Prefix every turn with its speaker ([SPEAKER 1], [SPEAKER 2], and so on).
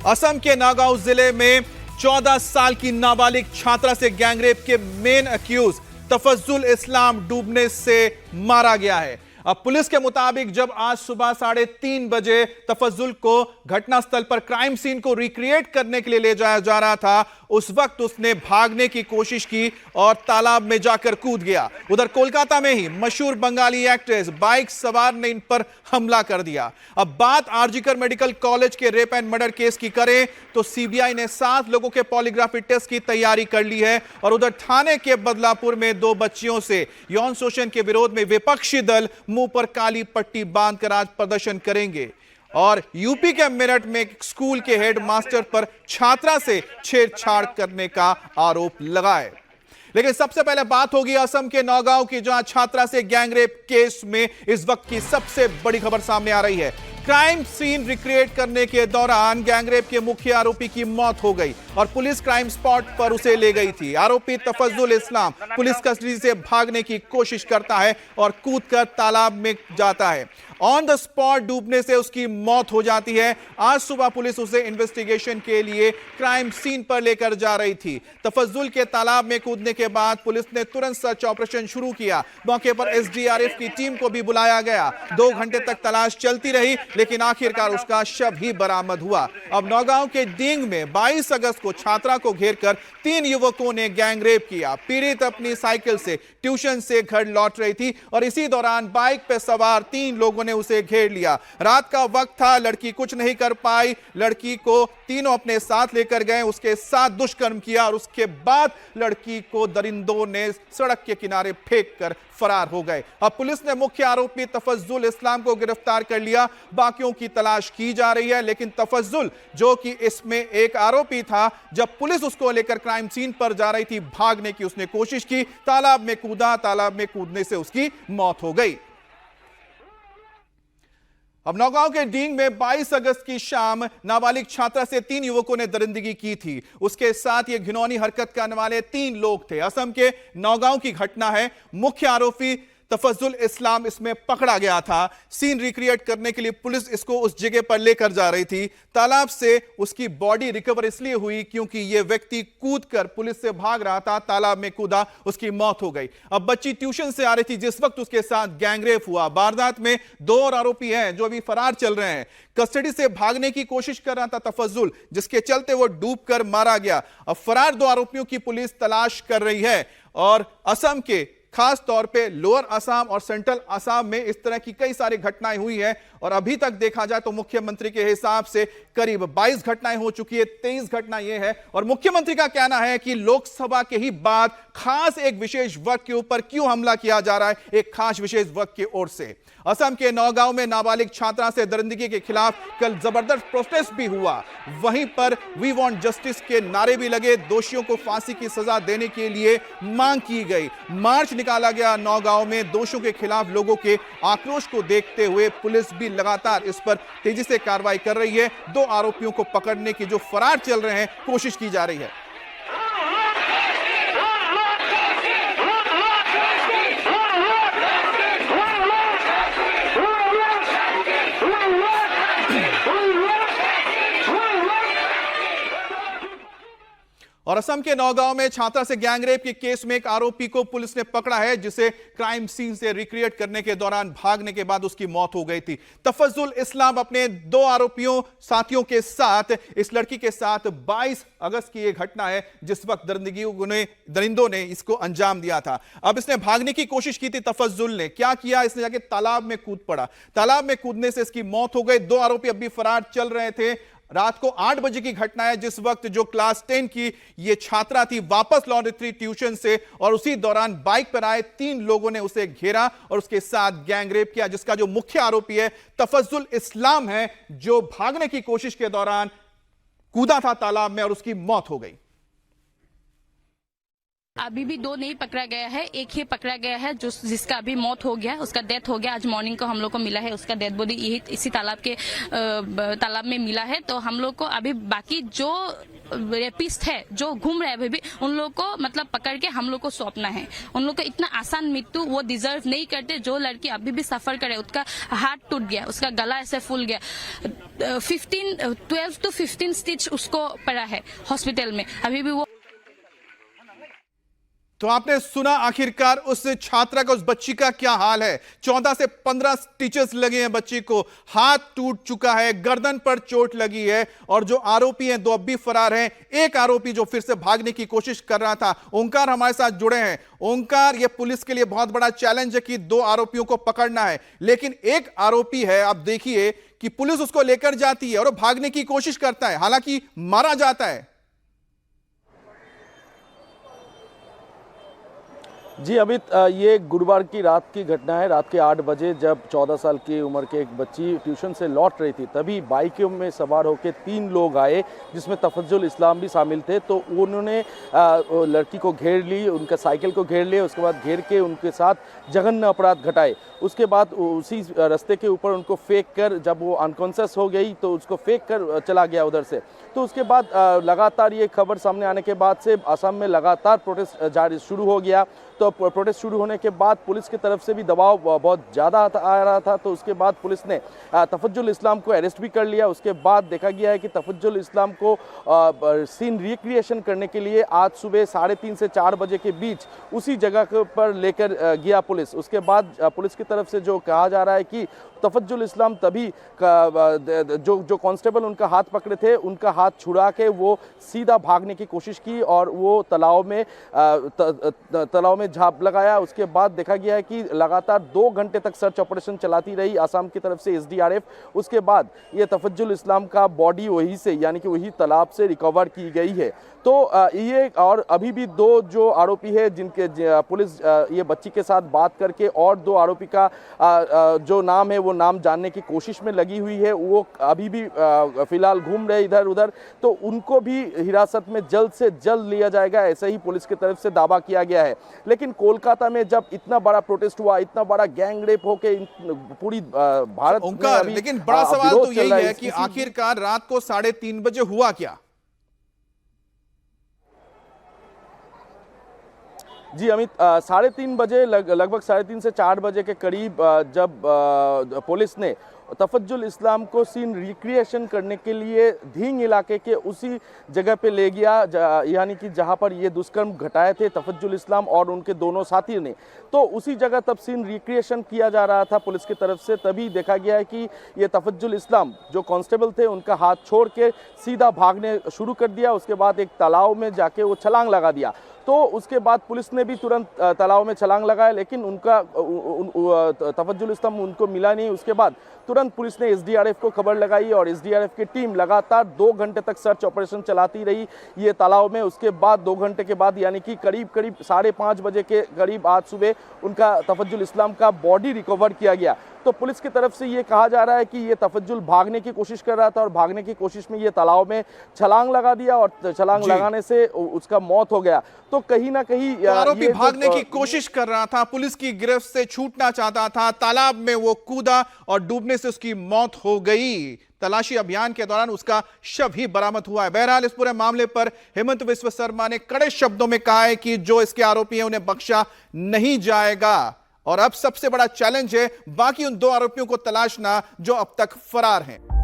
[SPEAKER 1] असम के नागांव जिले में 14 साल की नाबालिग छात्रा से गैंगरेप के मेन अक्यूज तफज्जुल इस्लाम डूबने से मारा गया है। अब पुलिस के मुताबिक जब आज सुबह 3:30 बजे तफज्जुल को घटनास्थल पर क्राइम सीन को रिक्रिएट करने के लिए ले जाया जा रहा था, उस वक्त उसने भागने की कोशिश की और तालाब में जाकर कूद गया। उधर कोलकाता में ही मशहूर बंगाली एक्ट्रेस बाइक सवार ने इन पर हमला कर दिया। अब बात आरजीकर मेडिकल कॉलेज के रेप एंड मर्डर केस की करें तो सीबीआई ने 7 लोगों के पॉलीग्राफी टेस्ट की तैयारी कर ली है और उधर थाने के बदलापुर में 2 बच्चियों से यौन शोषण के विरोध में विपक्षी दल मुंह पर काली पट्टी बांधकर आज प्रदर्शन करेंगे। और यूपी के मेरठ में एक स्कूल के हेड मास्टर पर छात्रा से छेड़छाड़ करने का आरोप लगा है। लेकिन सबसे पहले बात होगी असम के नौगांव की, जहां छात्रा से गैंगरेप केस में इस वक्त की सबसे बड़ी खबर सामने आ रही है। क्राइम सीन रिक्रिएट करने के दौरान गैंगरेप के मुख्य आरोपी की मौत हो गई और पुलिस क्राइम स्पॉट पर उसे ले गई थी। आरोपी तफज्जुल इस्लाम पुलिस कस्टडी से भागने की कोशिश करता है और कूदकर तालाब में जाता है। ऑन द स्पॉट डूबने से उसकी मौत हो जाती है। आज सुबह पुलिस उसे इन्वेस्टिगेशन के लिए क्राइम सीन पर लेकर जा रही थी। तफज्जुल के तालाब में कूदने के बाद पुलिस ने तुरंत सर्च ऑपरेशन शुरू किया। मौके पर एसडीआरएफ की टीम को भी बुलाया गया। 2 घंटे तक तलाश चलती रही, लेकिन आखिरकार उसका शव ही बरामद हुआ। अब नौगांव के डींग में 22 अगस्त को छात्रा को घेरकर 3 युवकों ने गैंगरेप किया। पीड़ित अपनी साइकिल से ट्यूशन से घर लौट रही थी और इसी दौरान बाइक पर सवार 3 लोगों ने उसे घेर लिया। रात का वक्त था, लड़की कुछ नहीं कर पाई। लड़की को तीनों अपने साथ लेकर गए, उसके साथ दुष्कर्म किया और उसके बाद लड़की को दरिंदों ने सड़क के किनारे फेंक कर फरार हो गए। अब पुलिस ने मुख्य आरोपी तफज्जुल इस्लाम को गिरफ्तार कर लिया। बाकियों की तलाश की जा रही है, लेकिन तफज्जुल जो कि इसमें एक आरोपी था, जब पुलिस उसको लेकर क्राइम सीन पर जा रही थी, भागने की उसने कोशिश की, तालाब में कूदा। तालाब में कूदने से उसकी मौत हो गई। अब नौगांव के डींग में 22 अगस्त की शाम नाबालिग छात्रा से 3 युवकों ने दरिंदगी की थी। उसके साथ ये घिनौनी हरकत करने वाले 3 लोग थे। असम के नौगांव की घटना है। मुख्य आरोपी तफज्जुल इस्लाम इसमें पकड़ा गया था। सीन रिक्रिएट करने के लिए पुलिस इसको उस जगह पर लेकर जा रही थी। तालाब से उसकी बॉडी रिकवर इसलिए हुई क्योंकि यह व्यक्ति कूदकर पुलिस से भाग रहा था, तालाब में कूदा, उसकी मौत हो गई। अब बच्ची ट्यूशन से आ रही थी जिस वक्त उसके साथ गैंगरेप हुआ। वारदात में 2 और आरोपी हैं जो अभी फरार चल रहे हैं। कस्टडी से भागने की कोशिश कर रहा था तफज्जुल, जिसके चलते वो डूबकर मारा गया। अब फरार 2 आरोपियों की पुलिस तलाश कर रही है और असम के खास तौर पे लोअर असम और सेंट्रल असम में इस तरह की कई सारी घटनाएं हुई है और अभी तक देखा जाए तो मुख्यमंत्री के हिसाब से करीब 22 घटनाएं हो चुकी है। 23 घटना यह है और मुख्यमंत्री का कहना है कि लोकसभा के ही बाद खास एक विशेष वर्ग के ऊपर क्यों हमला किया जा रहा है, एक खास विशेष वर्ग की ओर से। असम के नौगांव में नाबालिग छात्रा से दरिंदगी के खिलाफ कल जबरदस्त प्रोटेस्ट भी हुआ। वहीं पर वी वांट जस्टिस के नारे भी लगे। दोषियों को फांसी की सजा देने के लिए मांग की गई। मार्च निकाला गया नौगांव में। दोषियों के खिलाफ लोगों के आक्रोश को देखते हुए पुलिस भी लगातार इस पर तेजी से कार्रवाई कर रही है। 2 आरोपियों को पकड़ने की जो फरार चल रहे हैं, कोशिश की जा रही है। और असम के नौगांव में छात्रा से गैंगरेप के केस में एक आरोपी को पुलिस ने पकड़ा है, जिसे क्राइम सीन से रिक्रिएट करने के दौरान भागने के बाद उसकी मौत हो गई थी। तफज्जुल इस्लाम अपने 2 आरोपियों साथियों के साथ इस लड़की के साथ 22 अगस्त की यह घटना है जिस वक्त दरिंदों ने इसको अंजाम दिया था। अब इसने भागने की कोशिश की थी। तफज्जुल ने क्या किया, इसने जाके तालाब में कूद पड़ा। तालाब में कूदने से इसकी मौत हो गई। 2 आरोपी अभी फरार चल रहे थे। रात को 8 बजे की घटना है जिस वक्त जो क्लास 10 की ये छात्रा थी, वापस लौट रही थी ट्यूशन से और उसी दौरान बाइक पर आए 3 लोगों ने उसे घेरा और उसके साथ गैंगरेप किया, जिसका जो मुख्य आरोपी है तफज्जुल इस्लाम है, जो भागने की कोशिश के दौरान कूदा था तालाब में और उसकी मौत हो गई।
[SPEAKER 2] अभी भी 2 नहीं पकड़ा गया है, एक ही पकड़ा गया है जिसका अभी मौत हो गया, उसका डेथ हो गया। आज मॉर्निंग को हम लोग को मिला है, उसका डेथ बॉडी इसी तालाब में मिला है। तो हम लोग को अभी बाकी जो रेपिस्ट है जो घूम रहे हैं अभी भी, उन लोग को मतलब पकड़ के हम लोग को सौंपना है। उन लोग को इतना आसान मृत्यु वो डिजर्व नहीं करते। जो लड़की अभी भी सफर करे, उसका हाथ टूट गया, उसका गला ऐसे फूल गया, 12 to 15 स्टिच उसको पड़ा है हॉस्पिटल में, अभी भी वो।
[SPEAKER 1] तो आपने सुना आखिरकार उस छात्रा का, उस बच्ची का क्या हाल है। 14 से 15 स्टिचेस लगे हैं बच्ची को, हाथ टूट चुका है, गर्दन पर चोट लगी है। और जो आरोपी हैं 2 अब भी फरार हैं। एक आरोपी जो फिर से भागने की कोशिश कर रहा था, ओंकार हमारे साथ जुड़े हैं। ओंकार, यह पुलिस के लिए बहुत बड़ा चैलेंज है कि 2 आरोपियों को पकड़ना है, लेकिन एक आरोपी है, आप देखिए कि पुलिस उसको लेकर जाती है और भागने की कोशिश करता है, हालांकि मारा जाता है।
[SPEAKER 3] जी अमित, ये गुरुवार की रात की घटना है। रात के 8 बजे जब 14 साल की उम्र के एक बच्ची ट्यूशन से लौट रही थी, तभी बाइकों में सवार होकर 3 लोग आए, जिसमें तफज्जुल इस्लाम भी शामिल थे। तो उन्होंने लड़की को घेर ली, उनका साइकिल को घेर लिया, उसके बाद घेर के उनके साथ जघन्य अपराध घटाए। उसके बाद उसी रास्ते के ऊपर उनको फेंक कर, जब वो अनकॉन्शियस हो गई तो उसको फेंक कर चला गया उधर से। तो उसके बाद लगातार ये खबर सामने आने के बाद से असम में लगातार प्रोटेस्ट जारी शुरू हो गया। तो प्रोटेस्ट शुरू होने के बाद पुलिस की तरफ से भी दबाव बहुत ज़्यादा आ रहा था। तो उसके बाद पुलिस ने तफज्जुल इस्लाम को अरेस्ट भी कर लिया। उसके बाद देखा गया है कि तफज्जुल इस्लाम को सीन रिक्रिएशन करने के लिए आज सुबह 3:30 से 4 बजे के बीच उसी जगह पर लेकर गया पुलिस। उसके बाद पुलिस की तरफ से जो कहा जा रहा है कि तफज्जुल इस्लाम तभी जो कांस्टेबल उनका हाथ पकड़े थे, उनका हाथ छुड़ा के वो सीधा भागने की कोशिश की और वो तालाब में झांप लगाया। उसके बाद देखा गया है कि लगातार 2 घंटे तक सर्च ऑपरेशन चलाती रही असम की तरफ से SDRF। उसके बाद ये तफज्जुल इस्लाम का बॉडी वहीं से, यानी कि वही तालाब से रिकवर की गई है। तो ये और अभी भी 2 जो आरोपी है, जिनके पुलिस ये बच्ची के साथ बात करके और 2 आरोपी का जो नाम है वो नाम जानने की कोशिश में लगी हुई है। वो अभी भी फिलहाल घूम रहे इधर उधर। तो उनको भी हिरासत में जल्द से जल्द लिया जाएगा, ऐसे ही पुलिस की तरफ से दावा किया गया है। लेकिन कोलकाता में जब इतना बड़ा प्रोटेस्ट हुआ, इतना बड़ा गैंग रेप होके पूरी भारत में,
[SPEAKER 1] लेकिन बड़ा सवाल तो यही है कि आखिरकार रात को 3:30 बजे हुआ क्या।
[SPEAKER 3] जी अमित, 3:30 बजे लगभग 3:30 से 4 बजे के करीब जब पुलिस ने तफज्जुल इस्लाम को सीन रिक्रिएशन करने के लिए धींग इलाके के उसी जगह पे ले गया, यानी कि जहां पर ये दुष्कर्म घटाए थे तफज्जुल इस्लाम और उनके दोनों साथी ने। तो उसी जगह तब सीन रिक्रिएशन किया जा रहा था पुलिस की तरफ से। तभी देखा गया है कि ये तफज्जुल इस्लाम जो कांस्टेबल थे, उनका हाथ छोड़ के सीधा भागने शुरू कर दिया। उसके बाद एक तालाब में जाके वो छलांग लगा दिया। तो उसके बाद पुलिस ने भी तुरंत तालाब में छलांग लगाया, लेकिन उनका तफज्जुल इस्लाम उनको मिला नहीं। उसके बाद तुरंत पुलिस ने SDRF को खबर लगाई और SDRF की टीम लगातार 2 घंटे तक सर्च ऑपरेशन चलाती रही ये तालाब में। उसके बाद 2 घंटे के बाद, यानी कि करीब 5:30 बजे के करीब आज सुबह उनका तफज्जुल इस्लाम का बॉडी रिकवर किया गया। तो पुलिस की तरफ से ये कहा जा रहा है कि ये तफज्जुल भागने की कोशिश कर रहा था और भागने की कोशिश में ये तालाब में छलांग लगा दिया और छलांग लगाने से उसका मौत हो गया। तो कहीं ना कहीं
[SPEAKER 1] तो आरोपी भागने की कोशिश कर रहा था, पुलिस की गिरफ्त से छूटना चाहता था, तालाब में वो कूदा और डूबने से उसकी मौत हो गई। तलाशी अभियान के दौरान उसका शव ही बरामद हुआ है। बहरहाल इस पूरे मामले पर हेमंत विश्व शर्मा ने कड़े शब्दों में कहा है कि जो इसके आरोपी हैं उन्हें बख्शा नहीं जाएगा। और अब सबसे बड़ा चैलेंज है बाकी उन 2 आरोपियों को तलाशना जो अब तक फरार हैं।